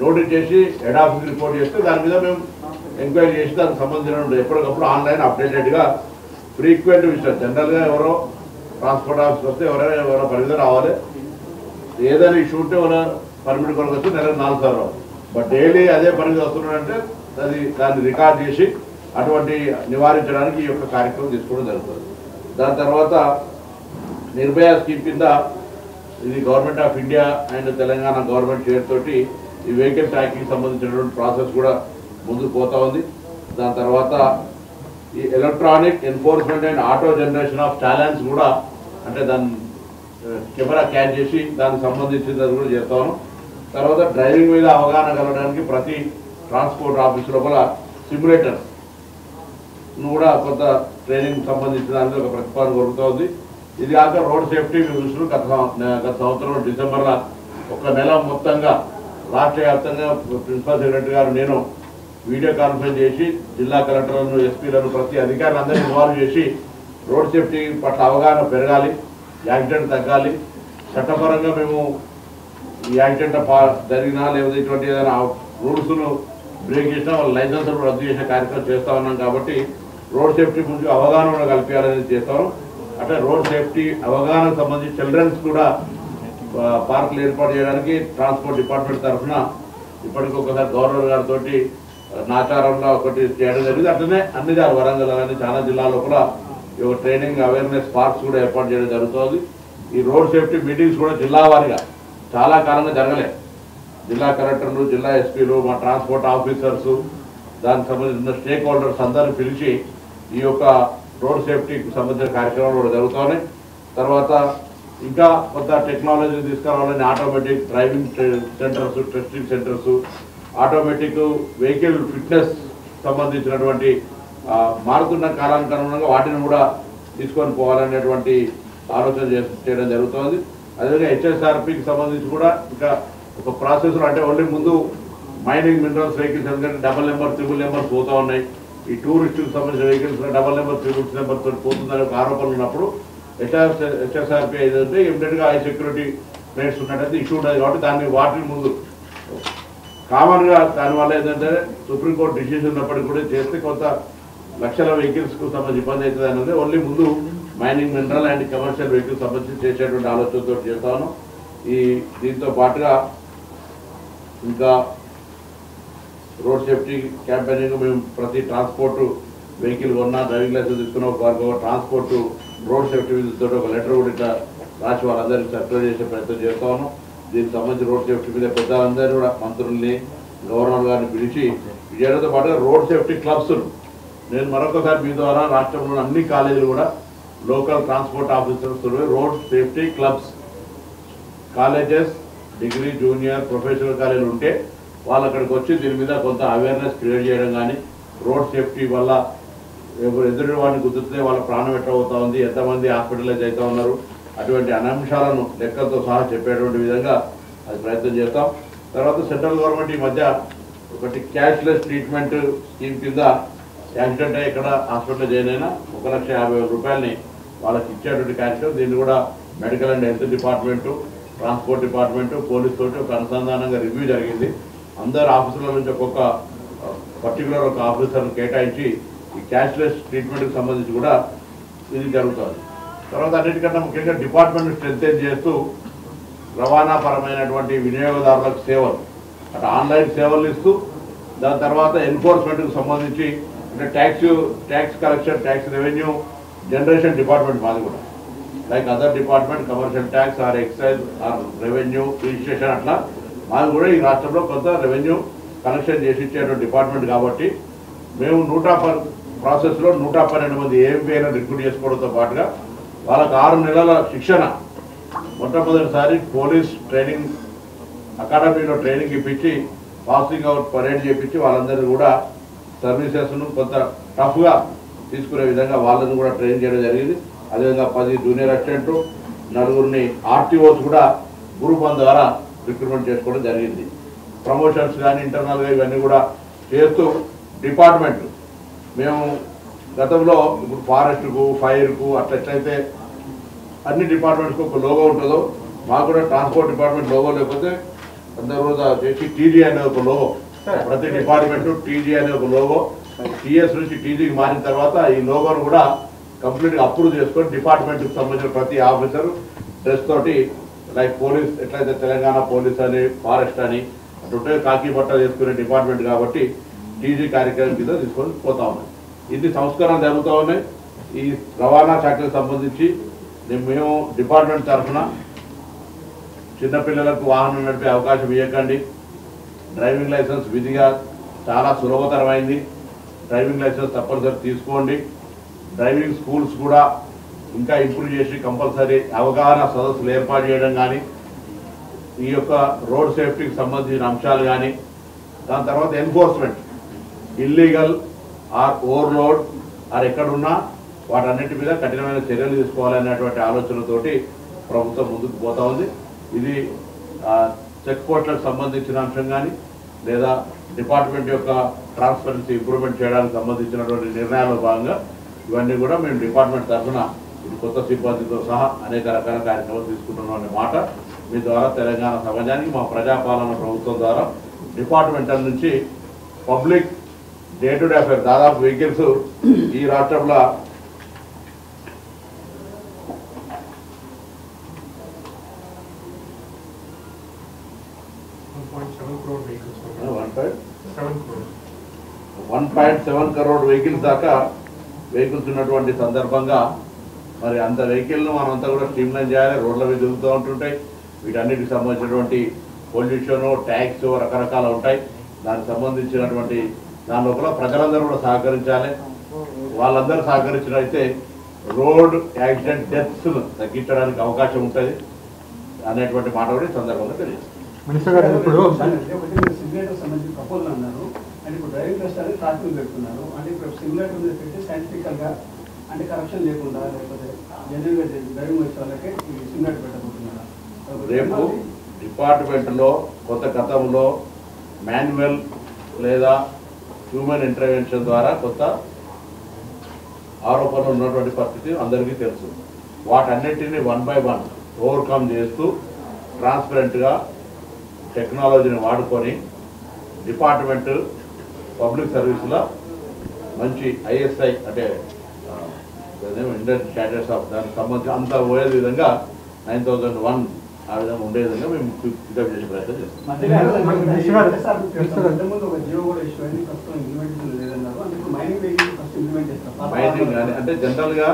Notice చేసి head ఆఫీస్కి report చేస్తే దాని మీద మేము ఎంక్వైరీ చేసి దానికి సంబంధించిన ఎప్పటికప్పుడు ఆన్లైన్ అప్డేటెడ్గా ఫ్రీక్వెంట్ విజిటర్ జనరల్గా ఎవరో ట్రాన్స్పోర్ట్ ఆఫీస్కి వస్తే ఎవరో పరిమితి రావాలి, ఏదైనా ఇష్యూ ఉంటే ఎవరో పర్మిట్ కొరకు వస్తే నెలకు 4 సార్లు, బట్ డైలీ అదే పరిమితి వస్తున్నాడంటే దాన్ని రికార్డ్ చేసి అటువంటి నివారించడానికి ఈ యొక్క కార్యక్రమం తీసుకోవడం జరుగుతుంది. దాని తర్వాత నిర్భయ స్కీమ్ కింద ఇది government of India and Telangana government share తోటి ఈ వెహికల్ ట్రాకింగ్ సంబంధించినటువంటి ప్రాసెస్ కూడా ముందుకు పోతా ఉంది. దాని తర్వాత ఈ electronic enforcement and auto generation of challenge కూడా అంటే దాన్ని కెమెరా క్యాచ్ చేసి దానికి సంబంధించినది కూడా చేస్తాను. తర్వాత డ్రైవింగ్ మీద అవగాహన కలగడానికి ప్రతి ట్రాన్స్పోర్ట్ ఆఫీస్ లోపల సిమ్యులేటర్ కూడా కొంత ట్రైనింగ్ సంబంధించిన దానికి ఒక ప్రతిపాదన జరుగుతుంది. ఇది కాక రోడ్ సేఫ్టీ దృష్టిలో గత సంవత్సరం డిసెంబర్లో 1 నెల మొత్తంగా రాష్ట్ర వ్యాప్తంగా ప్రిన్సిపల్ సెక్రటరీ గారు నేను వీడియో కాన్ఫరెన్స్ చేసి జిల్లా కలెక్టర్లను ఎస్పీలను ప్రతి అధికారులందరినీ ఇన్వాల్వ్ చేసి రోడ్ సేఫ్టీ పట్ల అవగాహన పెరగాలి, యాక్సిడెంట్ తగ్గాలి, చట్టపరంగా మేము ఈ యాక్సిడెంట్ జరిగినా లేకపోతే ఇటువంటి ఏదైనా రూల్స్ను బ్రేక్ చేసినా వాళ్ళ లైసెన్సులు రద్దు చేసే కార్యక్రమం చేస్తూ ఉన్నాం. కాబట్టి రోడ్ సేఫ్టీ గురించి అవగాహన కల్పించాలని చేస్తాం. అంటే రోడ్ సేఫ్టీ అవగాహనకు సంబంధించి చిల్డ్రన్స్ కూడా పార్కులు ఏర్పాటు చేయడానికి ట్రాన్స్పోర్ట్ డిపార్ట్మెంట్ తరఫున ఇప్పటికి ఒకసారి గవర్నర్ గారితో నాచారంలో ఒకటి చేయడం జరిగింది. అట్లనే అన్ని వరంగల్ కానీ చాలా జిల్లాలో కూడా ట్రైనింగ్ అవేర్నెస్ పార్క్స్ కూడా ఏర్పాటు చేయడం జరుగుతుంది. ఈ రోడ్ సేఫ్టీ మీటింగ్స్ కూడా జిల్లా వారీగా చాలా కాలంగా జరగలేదు. జిల్లా కలెక్టర్లు, జిల్లా ఎస్పీలు, మా ట్రాన్స్పోర్ట్ ఆఫీసర్స్, దానికి సంబంధించిన స్టేక్ హోల్డర్స్ అందరినీ పిలిచి ఈ యొక్క రోడ్ సేఫ్టీకి సంబంధించిన కార్యక్రమాలు కూడా జరుగుతున్నాయి. తర్వాత ఇంకా కొత్త టెక్నాలజీ తీసుకురావాలని automatic driving centres, testing centres, automatic vehicle fitness సంబంధించినటువంటి మారుతున్న కాలానికి అనుగుణంగా వాటిని కూడా తీసుకొని పోవాలనేటువంటి ఆలోచన చేయడం జరుగుతుంది. అదేవిధంగా హెచ్ఎస్ఆర్పికి సంబంధించి కూడా ఇంకా ఒక ప్రాసెస్లో అంటే ఓన్లీ ముందు మైనింగ్ మినరల్స్ వెహికల్స్ ఎందుకంటే డబల్ నెంబర్, ట్రిపుల్ నెంబర్ పోతూ ఉన్నాయి. ఈ టూరిస్టుకి సంబంధించిన vehicles double number, triple number తోటి పోతుందనే ఒక ఆరోపణలు ఉన్నప్పుడు హెచ్ఎస్ఆర్పి ఏదంటే ఇమీడియట్గా హై సెక్యూరిటీ ప్లేట్స్ ఉన్నట్టయితే ఇష్యూ ఉంటుంది. కాబట్టి వాటిని ముందు కామన్గా దానివల్ల ఏంటంటే సుప్రీంకోర్టు డిసిషన్ ఉన్నప్పటికీ కూడా చేస్తే కొంత లక్షల వెహికల్స్కు సంబంధించి ఇబ్బంది అవుతుంది అనేది ఓన్లీ ముందు mining, mineral and commercial vehicles సంబంధించి చేసేటువంటి ఆలోచనతో చేస్తాను. దీంతో పాటుగా ఇంకా రోడ్ సేఫ్టీ క్యాంపెయినింగ్ మేము ప్రతి ట్రాన్స్పోర్ట్ వెహికల్ కొన్నా, డ్రైవింగ్ లైసెన్స్ తీసుకున్న వారికి ట్రాన్స్పోర్ట్ రోడ్ సేఫ్టీ తోటి ఒక లెటర్ కూడా ఇట్లా రాసి వాళ్ళందరికీ సర్క్యులేట్ చేసే ప్రయత్నం చేస్తాను. దీనికి సంబంధించి రోడ్ సేఫ్టీ మీద పెద్దలందరూ కూడా మంత్రుల్ని, గవర్నర్ గారిని పిలిచి చేయడంతో పాటుగా రోడ్ సేఫ్టీ క్లబ్స్ నేను మరొకసారి మీ ద్వారా రాష్ట్రంలో అన్ని కాలేజీలు కూడా local transport officers road safety clubs, colleges, degree, junior, professional కాలేజీలు ఉంటే వాళ్ళు అక్కడికి వచ్చి దీని మీద కొంత అవేర్నెస్ క్రియేట్ చేయడం కానీ రోడ్ సేఫ్టీ వల్ల ఎదురు వాడిని గుర్తిస్తే వాళ్ళ ప్రాణం ఎట్లా అవుతా ఉంది, ఎంతమంది హాస్పిటలైజ్ అవుతూ ఉన్నారు, అటువంటి అంశాలను లెక్కలతో సహా చెప్పేటువంటి విధంగా అది ప్రయత్నం చేస్తాం. తర్వాత సెంట్రల్ గవర్నమెంట్ ఈ మధ్య ఒకటి క్యాష్లెస్ ట్రీట్మెంట్ స్కీమ్ కింద యాక్సిడెంట్ అయ్యి ఎక్కడ హాస్పిటల్ జాయిన్ అయినా 1,50,000 రూపాయలని వాళ్ళకి ఇచ్చేటువంటి కార్యక్రమం. దీన్ని కూడా medical and health department, transport department, police తోటి ఒక అనుసంధానంగా రివ్యూ జరిగింది. అందరు ఆఫీసుల నుంచి ఒక్కొక్క పర్టికులర్ ఒక ఆఫీసర్ను కేటాయించి ఈ క్యాష్లెస్ ట్రీట్మెంట్కి సంబంధించి కూడా ఇది జరుగుతుంది. తర్వాత అన్నిటికన్నా ముఖ్యంగా డిపార్ట్మెంట్ స్ట్రెంథెన్ చేస్తూ రవాణా పరమైనటువంటి వినియోగదారులకు సేవలు అటు ఆన్లైన్ సేవలు ఇస్తూ దాని తర్వాత ఎన్ఫోర్స్మెంట్కి సంబంధించి అంటే tax collection, tax revenue generation department మాది కూడా like other department, commercial tax or excise or revenue registration అట్లా మాది కూడా ఈ రాష్ట్రంలో కొంత రెవెన్యూ కలెక్షన్ చేసి ఇచ్చేటువంటి డిపార్ట్మెంట్. కాబట్టి మేము ప్రాసెస్లో 112 మంది ఏఎంపీఐలను రిక్రూట్ చేసుకోవడంతో పాటుగా వాళ్ళకు 6 నెలల శిక్షణ మొట్టమొదటిసారి పోలీస్ ట్రైనింగ్ అకాడమీలో ట్రైనింగ్ ఇప్పించి పాసింగ్ అవుట్ పరేడ్ చేయించి వాళ్ళందరూ కూడా సర్వీసెస్ను కొంత టఫ్గా తీసుకునే విధంగా వాళ్ళని కూడా ట్రైన్ చేయడం జరిగింది. అదేవిధంగా 10 జూనియర్ అసిస్టెంట్లు, 4 ఆర్టీఓస్ కూడా గ్రూప్ 1 ద్వారా రిక్రూట్మెంట్ చేసుకోవడం జరిగింది. ప్రమోషన్స్ కానీ ఇంటర్నల్గా ఇవన్నీ కూడా చేస్తూ డిపార్ట్మెంట్ మేము గతంలో ఇప్పుడు ఫారెస్ట్కు, ఫైర్కు అట్లయితే అన్ని డిపార్ట్మెంట్స్కి ఒక లోగో ఉంటుందో మాకు కూడా ట్రాన్స్పోర్ట్ డిపార్ట్మెంట్ లోగో లేకపోతే అందరూ చేసి టీజీ అనే ఒక లోగో, ప్రతి డిపార్ట్మెంట్ టీజీ అనే ఒక లోగో, టీఎస్ నుంచి టీజీకి మారిన తర్వాత ఈ లోగోను కూడా కంప్లీట్గా అప్రూవ్ చేసుకొని డిపార్ట్మెంట్కి సంబంధించిన ప్రతి ఆఫీసర్ డ్రెస్ తోటి, లైక్ పోలీస్ ఎట్లయితే తెలంగాణ పోలీస్ అని, ఫారెస్ట్ అని అటుంటే కాకి బట్టలు వేసుకునే డిపార్ట్మెంట్ కాబట్టి టీజీ కార్యక్రమం కింద తీసుకొని పోతా ఉన్నాయి. ఇది సంస్కరణ జరుగుతూ ఉన్నాయి. ఈ రవాణా శాఖకు సంబంధించి మేము డిపార్ట్మెంట్ తరఫున చిన్నపిల్లలకు వాహనం నడిపే అవకాశం ఇవ్వకండి. డ్రైవింగ్ లైసెన్స్ విధిగా చాలా సులభతరమైంది. డ్రైవింగ్ లైసెన్స్ తప్పనిసరి తీసుకోండి. డ్రైవింగ్ స్కూల్స్ కూడా ఇంకా ఇంప్రూవ్ చేసి కంపల్సరీ అవగాహన సదస్సులు ఏర్పాటు చేయడం కానీ, ఈ యొక్క రోడ్ సేఫ్టీకి సంబంధించిన అంశాలు కానీ, దాని తర్వాత enforcement, illegal or overload or ఎక్కడున్నా వాటన్నిటి మీద కఠినమైన చర్యలు తీసుకోవాలనేటువంటి ఆలోచనతోటి ప్రభుత్వం ముందుకు పోతా ఉంది. ఇది చెక్ పోస్టులకు సంబంధించిన అంశం కానీ, లేదా డిపార్ట్మెంట్ యొక్క ట్రాన్స్పరెన్సీ ఇంప్రూవ్మెంట్ చేయడానికి సంబంధించినటువంటి నిర్ణయాల్లో భాగంగా ఇవన్నీ కూడా మేము డిపార్ట్మెంట్ తరఫున ఇది కొత్త సిబ్బందితో సహా అనేక రకాల కార్యక్రమాలు తీసుకుంటున్నాం అనే మాట మీ ద్వారా తెలంగాణ సమాజానికి మా ప్రజాపాలన ప్రభుత్వం ద్వారా డిపార్ట్మెంటల్ నుంచి public day to day affair దాదాపు వెహికల్స్ ఈ రాష్ట్రంలో 1.7 crore వెహికల్స్ దాకా వెహికల్స్ ఉన్నటువంటి సందర్భంగా మరి అంత వెహికల్ను మనం అంతా కూడా స్ట్రీమ్లైన్ చేయాలి. రోడ్ల మీద తిరుగుతూ ఉంటుంటాయి. వీటన్నిటికి సంబంధించినటువంటి పొల్యూషన్, ట్యాక్స్ రకరకాలు ఉంటాయి. దానికి సంబంధించినటువంటి దాని లోపల ప్రజలందరూ కూడా సహకరించాలి. వాళ్ళందరూ సహకరించినైతే రోడ్ యాక్సిడెంట్ డెత్స్ తగ్గించడానికి అవకాశం ఉంటుంది అనేటువంటి మాట కూడా ఈ సందర్భంగా తెలియదు. అంటే ఇప్పుడు డ్రైవింగ్ టెస్ట్ అనేది ట్రాఫిక్ పెడుతున్నారు. అంటే ఇప్పుడు సిమ్యులేటర్ మీద పెట్టి సైంటిఫికల్గా అంటే కరప్షన్ లేకుండా లేకపోతే జనరల్గా డ్రైవింగ్ వచ్చే వాళ్ళకే ఈ సిమ్యులేటర్ పెట్టబోతున్నారా? రేపు డిపార్ట్మెంట్లో కొత్త గతంలో మాన్యువల్ లేదా హ్యూమన్ ఇంటర్వెన్షన్ ద్వారా కొత్త ఆరోపణలు ఉన్నటువంటి పరిస్థితి అందరికీ తెలుసు. వాటన్నిటిని 1 by 1 ఓవర్కమ్ చేస్తూ ట్రాన్స్పరెంట్గా టెక్నాలజీని వాడుకొని డిపార్ట్మెంట్ పబ్లిక్ సర్వీస్లో మంచి ఐఎస్ఐ అంటే ఇండియన్ స్టాండర్డ్స్ ఆఫ్ దానికి సంబంధించి అంతా పోయే విధంగా 9001 ఆ విధంగా ఉండే విధంగా మేము పికప్ చేసే ప్రయత్నం చేస్తాం. మైనింగ్ కానీ అంటే జనరల్గా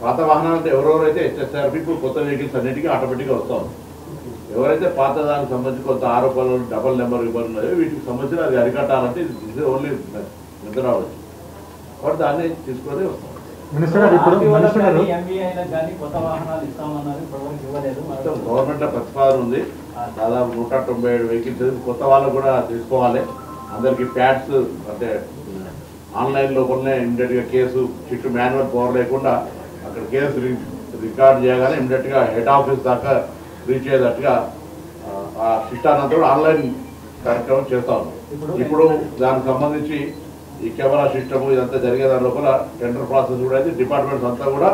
పాత వాహనాలు అంటే ఎవరెవరైతే హెచ్ఎస్ఆర్పి ఇప్పుడు కొత్త వెహికల్స్ అన్నిటికీ ఆటోమేటిక్గా వస్తాం. ఎవరైతే పాత దానికి సంబంధించి కొంత ఆరోపణలు డబల్ నెంబర్ ఇవ్వరు ఉన్నాయో వీటికి సంబంధించి అది అరికట్టాలంటే ఇది ఓన్లీ నిద్ర రావచ్చు. కాబట్టి దాన్ని తీసుకొని వస్తాం. గవర్నమెంట్ ప్రతిపాదన ఉంది. దాదాపు 197 వెహికల్స్ కొత్త వాళ్ళకు కూడా తీసుకోవాలి. అందరికి ప్యాడ్స్ అంటే ఆన్లైన్లో కొన్నే ఇమీడియట్గా కేసు చుట్టూ మాన్యువల్ పవర్ లేకుండా అక్కడ కేసు రికార్డ్ చేయగానే ఇమీడియట్గా హెడ్ ఆఫీస్ దాకా రీచ్ అయ్యేటట్టుగా ఆ సిస్టాన్ని అంతా కూడా ఆన్లైన్ కార్యక్రమం చేస్తా ఉన్నాం. ఇప్పుడు దానికి సంబంధించి ఈ కెమెరా సిస్టమ్ ఇదంతా జరిగే దాని లోపల టెండర్ ప్రాసెస్ కూడా అయితే డిపార్ట్మెంట్స్ అంతా కూడా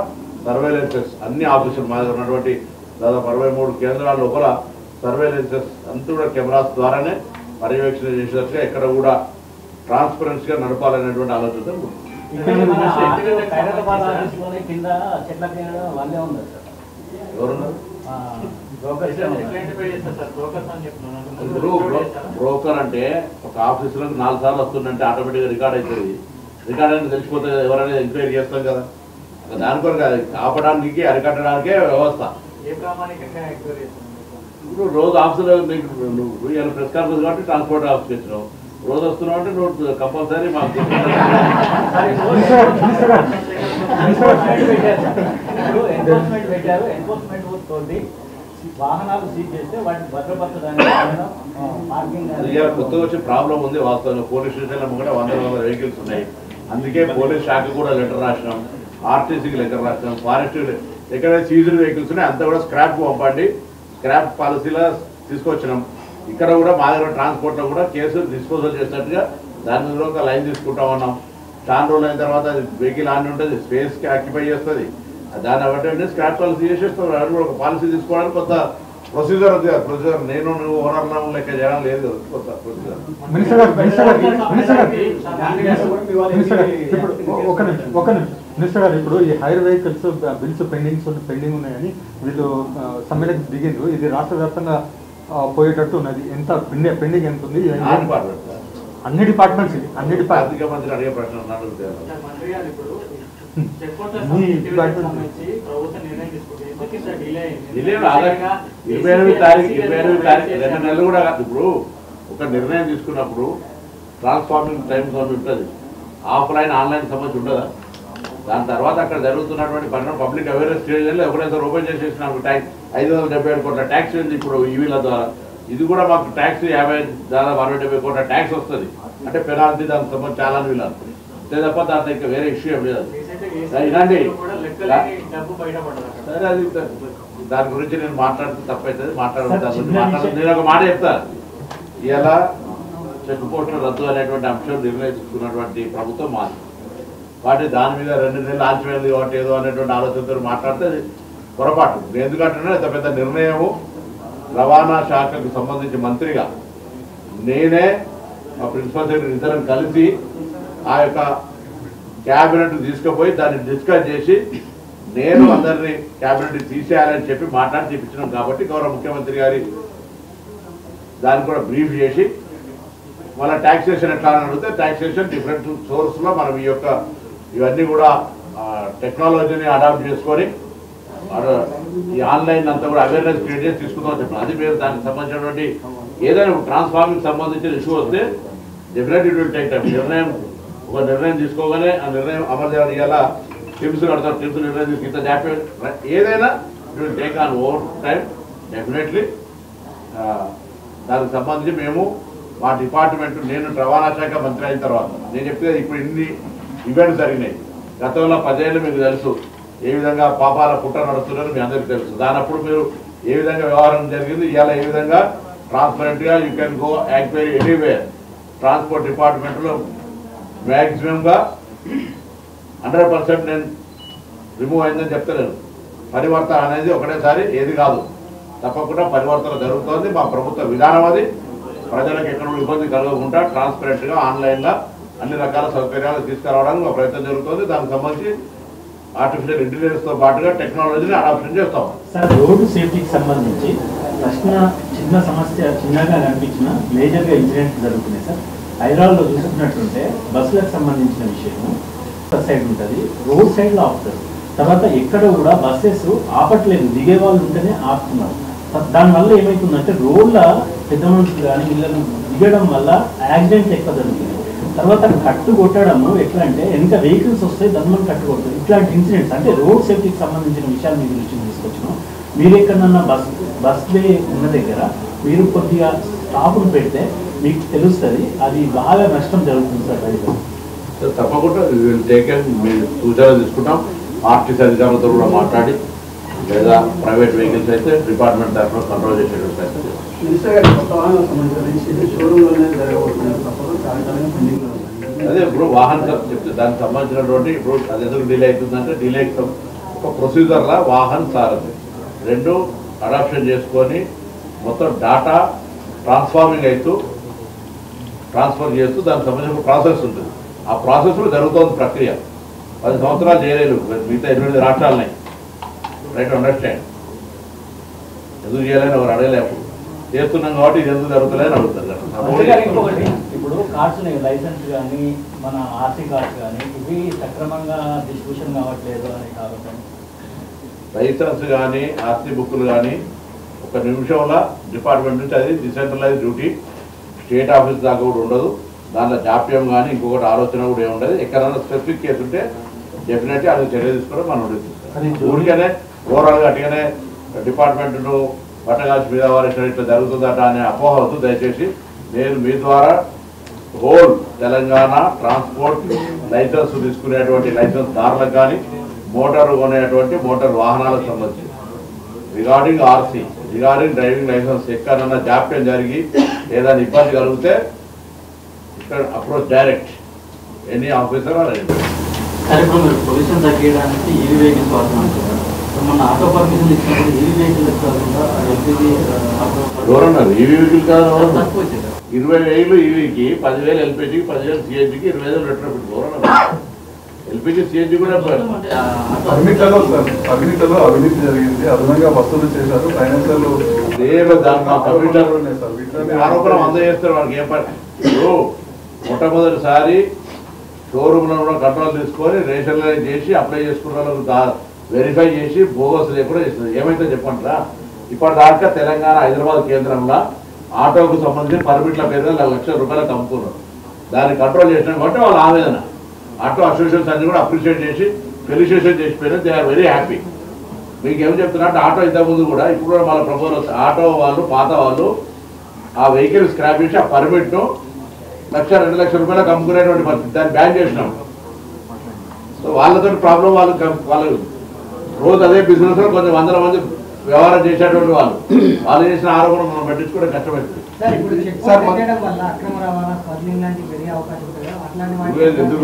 సర్వేలెన్సెస్ అన్ని ఆఫీసులు మా దగ్గర ఉన్నటువంటి దాదాపు 63 కేంద్రాల లోపల సర్వేలెన్సెస్ అంతా కూడా కెమెరాస్ ద్వారానే పర్యవేక్షణ చేసేటట్టుగా ఎక్కడ కూడా ట్రాన్స్పరెన్సీగా నడపాలనేటువంటి ఆలోచన ఎవరున్నారు? బ్రోకర్ అంటే ఒక ఆఫీసులకు 4 సార్లు వస్తుందంటే ఆటోమేటిక్గా రికార్డ్ అవుతుంది. రికార్డ్ అనేది తెలిసిపోతే ఎవరైనా ఎంక్వైరీ చేస్తాం కదా. దాని కొరకు ఆపడానికి అరికట్టడానికే వ్యవస్థ. ఇప్పుడు రోజు ఆఫీసులో నువ్వు ఇలా ప్రెస్ కాన్ఫరెన్స్ కాబట్టి ట్రాన్స్పోర్ట్ ఆఫీస్కి వచ్చినావు. రోజు వస్తున్నావు అంటే నువ్వు కంపల్సరీ మాకు వాహనాలు సీజ్ చేస్తే వాటిని భద్రపరచడానికి కొత్తగా వచ్చే ప్రాబ్లం ఉంది. వాస్తవంగా పోలీస్ స్టేషన్లో కూడా 100 వెహికల్స్ ఉన్నాయి. అందుకే పోలీస్ శాఖ కూడా లెటర్ రాసినాం, ఆర్టీసీకి లెటర్ రాసినాం, ఫారెస్ట్ ఎక్కడైతే సీజ్డ్ వెహికల్స్ ఉన్నాయి అంతా కూడా స్క్రాప్ పంపండి, స్క్రాప్ పాలసీలో తీసుకొచ్చినాం. ఇక్కడ కూడా మా దగ్గర ట్రాన్స్పోర్ట్లో కూడా కేసులు డిస్పోజల్ చేసినట్టుగా దాని మీద ఒక లైన్ తీసుకుంటా ఉన్నాం. చాలా రోజులు అయిన తర్వాత వెహికల్ ఆన్ ఉంటుంది, స్పేస్కి ఆక్యుపై చేస్తుంది. దాన్ని బట్టి స్క్రాప్ పాలసీ చేసేస్తారు. అది కూడా ఒక పాలసీ తీసుకోవడానికి కొంత ప్రొసీజర్ ఉంది. ప్రొసీజర్ నేను నువ్వు ఓనర్లా లెక్క చేయడం లేదు. కొత్త ప్రొసీజర్ మినిస్టర్ గారు ఇప్పుడు ఈ హైర్ వెహికల్స్ బిల్స్ పెండింగ్ ఉన్నాయని వీళ్ళు సమ్మెలకు దిగిండ్రు. ఇది రాష్ట్ర వ్యాప్తంగా పోయేటట్టు ఉన్నది. ఎంత పెండింగ్ ఎంత ఉంది? అన్ని డిపార్ట్మెంట్స్ ఆర్థిక మంత్రి అడిగే ప్రశ్న నెలలు కూడా కాదు. ఇప్పుడు ఒక నిర్ణయం తీసుకున్నప్పుడు ట్రాన్స్ఫార్మింగ్ టైం ఉంటుంది. ఆఫ్లైన్ ఆన్లైన్ సమస్య ఉండదా? దాని తర్వాత అక్కడ జరుగుతున్నటువంటి పరిణామం పబ్లిక్ అవేర్నెస్ చేయడంలో ఒకటేసారి ఓపెన్ చేసేసినాము. ట్యాక్స్ 577 కోట్ల ట్యాక్స్ ఉంది ఇప్పుడు ఈవీల ద్వారా. ఇది కూడా మాకు ట్యాక్స్ 50 దాదాపు 170 కోట్ల ట్యాక్స్ వస్తుంది. అంటే పెనాల్టీ దానికి సంబంధించి చాలా వీళ్ళు అంతే తప్ప దాంట్లో ఇంకా వేరే ఇష్యూ ఏం లేదు. ఇలాంటి సరే అది దాని గురించి నేను మాట్లాడితే తప్పవుతుంది. మాట్లాడుతాను. నేను ఒక మాట చెప్తాను. ఇలా చెక్ పోస్టుల రద్దు అనేటువంటి అంశం నిర్ణయించుకున్నటువంటి ప్రభుత్వం మాది. వాటి దాని మీద 2 నెలలు ఆల్చిపోయింది కాబట్టి ఏదో అనేటువంటి ఆలోచనతో మాట్లాడితే పొరపాటు. ఎందుకంటే ఇంత పెద్ద నిర్ణయము రవాణా శాఖకు సంబంధించి మంత్రిగా నేనే మా ప్రిన్సిపల్ సెక్రటరీ ఇద్దరం కలిసి ఆ యొక్క క్యాబినెట్ తీసుకుపోయి దాన్ని డిస్కస్ చేసి నేను అందరినీ క్యాబినెట్ తీసేయాలని చెప్పి మాట్లాడి చూపించినాం. కాబట్టి గౌరవ ముఖ్యమంత్రి గారి దాన్ని కూడా బ్రీఫ్ చేసి మళ్ళీ ట్యాక్సేషన్ ఎట్లా అని అడిగితే ట్యాక్సేషన్ డిఫరెంట్ సోర్స్లో మనం ఈ యొక్క ఇవన్నీ కూడా టెక్నాలజీని అడాప్ట్ చేసుకొని ఈ ఆన్లైన్ అంతా కూడా అవేర్నెస్ క్రియేట్ చేసి తీసుకుందామని చెప్పాను. అది మీరు దానికి సంబంధించినటువంటి ఏదైనా ట్రాన్స్ఫార్మింగ్ సంబంధించిన ఇష్యూ వస్తే definite it will take time. ఒక నిర్ణయం తీసుకోగానే ఆ నిర్ణయం అమలు చేయాలి. ఇలా టీమ్స్ కడతారు. టీమ్స్ నిర్ణయం తీసుకు ఇంత జాప్యం ఏదైనా it will take on over time definitely. దానికి సంబంధించి మేము మా డిపార్ట్మెంట్ నేను రవాణా శాఖ మంత్రి అయిన తర్వాత నేను చెప్తే ఇప్పుడు ఇన్ని ఈవెంట్స్ జరిగినాయి. గతంలో 10 ఏళ్ళు మీకు తెలుసు ఏ విధంగా పాపాల పుట్ట నడుస్తున్నారో మీ అందరికీ తెలుసు. దానప్పుడు మీరు ఏ విధంగా వ్యవహారం జరిగింది. ఇవాళ ఏ విధంగా ట్రాన్స్పరెంట్గా you can go enquiry anywhere. Transport డిపార్ట్మెంట్లో మ్యాక్సిమంగా 100% నేను రిమూవ్ అయిందని చెప్తలేను. పరివర్తన అనేది ఒకటేసారి ఏది కాదు. తప్పకుండా పరివర్తన జరుగుతోంది. మా ప్రభుత్వ విధానం అది. ప్రజలకు ఎక్కడ ఇబ్బంది కలగకుండా ట్రాన్స్పరెంట్గా ఆన్లైన్లో అన్ని రకాల సౌకర్యాలు తీసుకురావడానికి మా ప్రయత్నం జరుగుతుంది. దానికి సంబంధించి ఆర్టిఫిషియల్ ఇంటెలిజెన్స్తో పాటుగా టెక్నాలజీని అడాప్షన్ చేస్తాం. సార్, రోడ్డు సేఫ్టీకి సంబంధించి చిన్న సమస్య చిన్నగా కనిపించిన మేజర్గా ఇన్సిడెంట్ జరుగుతున్నాయి సార్. హైదరాబాద్లో చూసుకున్నట్టుంటే బస్సులకు సంబంధించిన విషయము సైడ్ ఉంటుంది, రోడ్ సైడ్లో ఆపుతారు. తర్వాత ఎక్కడ కూడా బస్సెస్ ఆపట్లేదు, దిగే వాళ్ళు ఉంటేనే ఆపుతున్నారు. దానివల్ల ఏమవుతుందంటే రోడ్ల పెద్ద మనుషులు కానీ వీళ్ళని దిగడం వల్ల యాక్సిడెంట్ ఎక్కువ జరుగుతుంది. తర్వాత కట్టు కొట్టడము ఎట్లా అంటే వెనక వెహికల్స్ వస్తాయి, దాని కట్టు కొడుతుంది. ఇట్లాంటి ఇన్సిడెంట్స్ అంటే రోడ్ సేఫ్టీకి సంబంధించిన విషయాలు మీ గురించి తీసుకొచ్చినాం. మీరు ఎక్కడన్నా బస్ వే ఉన్న దగ్గర మీరు కొద్దిగా స్టాప్ను పెడితే మీకు తెలుస్తుంది అది బాగా నష్టం జరుగుతుంది సార్ రైతులు. తప్పకుండా మీరు సూచనలు తీసుకుంటాం. ఆర్టీసీ అధికారులతో కూడా మాట్లాడి లేదా ప్రైవేట్ వెహికల్స్ అయితే డిపార్ట్మెంట్ తరఫున కంట్రోల్ చేసేటువంటి ప్రయత్నం చేస్తాం. అదే ఇప్పుడు వాహన చెప్తే దానికి సంబంధించినటువంటి ఇప్పుడు అది ఎందుకు డిలే అవుతుందంటే డిలే ఒక ప్రొసీజర్లా వాహన్ సారథి 2 అడాప్షన్ చేసుకొని మొత్తం డాటా ట్రాన్స్ఫర్ చేస్తూ దానికి సంబంధించిన ప్రాసెస్ ఉంటుంది. ఆ ప్రాసెస్లో జరుగుతుంది ప్రక్రియ. 10 సంవత్సరాలు చేయలేదు మిగతా 8 రాష్ట్రాలని. Right understand. ఎందుకు చేయాలని ఎవరు అడగలేపు చేస్తున్నాం కాబట్టి ఇది ఎందుకు జరుగుతుందని అడుగుతారు. ఇప్పుడు కార్డ్స్ లైసెన్స్ కానీ మన ఆర్సీ కార్డ్స్ కానీ ఇవి సక్రమంగా డిస్ట్రిబ్యూషన్ కావట్లేదు అని కాబట్టి లైసెన్స్ కానీ ఆర్సీ బుక్కులు కానీ ఒక నిమిషంలో డిపార్ట్మెంట్ నుంచి అది డిసెంట్రలైజ్ డ్యూటీ స్టేట్ ఆఫీస్ దాకా కూడా ఉండదు. దాంట్లో జాప్యం కానీ ఇంకొకటి ఆలోచన కూడా ఏముండదు. ఎక్కడైనా స్పెసిఫిక్ కేసు ఉంటే డెఫినెట్లీ అది చర్య తీసుకోవడం మనం ఊరికనే ఓవరాల్గా అటుగానే డిపార్ట్మెంట్ను పట్టగాల్సి మీద వారు ఇట్లా జరుగుతుందట అనే అపోహ వద్దు. దయచేసి నేను మీ ద్వారా హోల్ తెలంగాణ ట్రాన్స్పోర్ట్ లైసెన్స్ తీసుకునేటువంటి లైసెన్స్ దారులకు కానీ మోటార్ కొనేటువంటి మోటార్ వాహనాలకు సంబంధించి regarding RC regarding driving license ఎక్కడన్నా జాప్యం జరిగి ఏదైనా ఇబ్బంది కలిగితే ఇక్కడ approach direct any officer pollution తగ్గించడానికి ఈవీ వెహికల్స్ వాడుతున్నాం. మన ఆటో పర్మిషన్ ఇచ్చినప్పుడు ఈవీ వెహికల్ కాకుండా ఎల్పిజి ఆటో ఎవరన్నారు ఈవీ వెహికల్ కాదు తక్కువ వచ్చేది 20,000 ఈవీకి 10,000 ఎల్పిజికి 10,000 సిఎన్జికి 20,000 రిటర్న్ పెట్టి ఎవరన్నారు ఎల్పిజి సిఎన్జి కూడా పర్మిట్లలో అవినీతి జరిగింది, అదనంగా వసూలు చేశారు, ఫైనాన్షియల్ ఆరోపణ అందజేస్తారు వాళ్ళకి ఏం పని. ఇప్పుడు మొట్టమొదటిసారి షోరూమ్లో కూడా కంట్రోల్ తీసుకొని రేషనలైజ్ చేసి అప్లై చేసుకున్న వాళ్ళకు వెరిఫై చేసి బోగస్ లేకుండా చేస్తుంది. ఏమైతే చెప్పంటారా ఇప్పటిదాకా తెలంగాణ హైదరాబాద్ కేంద్రంలో ఆటోకు సంబంధించి పర్మిట్ల పేరు 1,00,000 రూపాయలకు అమ్ముకున్నారు. దాన్ని కంట్రోల్ చేసినా కాబట్టి వాళ్ళ ఆవేదన. ఆటో అసోసియేషన్స్ అన్ని కూడా అప్రిషియేట్ చేసి ఫెలిసిటేషన్ చేసిపోయినా దే ఆర్ వెరీ హ్యాపీ. మీకు ఏం చెప్తున్నా అంటే ఆటో ఇంతకుముందు కూడా ఇప్పుడు కూడా మన ప్రపోజల్ వస్తుంది. ఆటో వాళ్ళు పాత వాళ్ళు ఆ వెహికల్ స్క్రాప్ చేసి ఆ పర్మిట్ను 1,00,000 2 లక్షల రూపాయలకు అమ్ముకునేటువంటి పరిస్థితి, దాన్ని బ్యాన్ చేసినాం. సో వాళ్ళతో ప్రాబ్లం వాళ్ళు రోజు అదే బిజినెస్లో కొంచెం 100 మంది వ్యవహారం చేసేటువంటి వాళ్ళు చేసిన ఆరోపణ మనం పట్టించుకోవడం కష్టమవుతుంది. ఎందుకు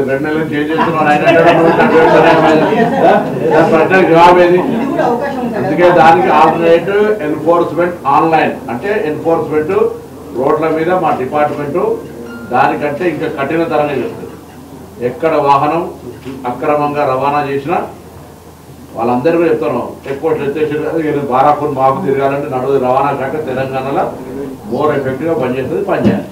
2 నెలలు చేంజ్ చేస్తున్నాం జవాబు ఏది? అందుకే దానికి ఆల్టర్నేటివ్ ఎన్ఫోర్స్మెంట్ ఆన్లైన్ అంటే ఎన్ఫోర్స్మెంట్ రోడ్ల మీద మా డిపార్ట్మెంటు దానికంటే ఇంకా కఠినతరంగా చేస్తుంది. ఎక్కడ వాహనం అక్రమంగా రవాణా చేసినా వాళ్ళందరికీ చెప్తాను ఎక్కువ ఎత్తేసి బారాపూర్ మాకు తిరగాలంటే నడువు రవాణా శాఖ తెలంగాణలో మోర్ ఎఫెక్టివ్గా పనిచేస్తుంది, పనిచేయాలి.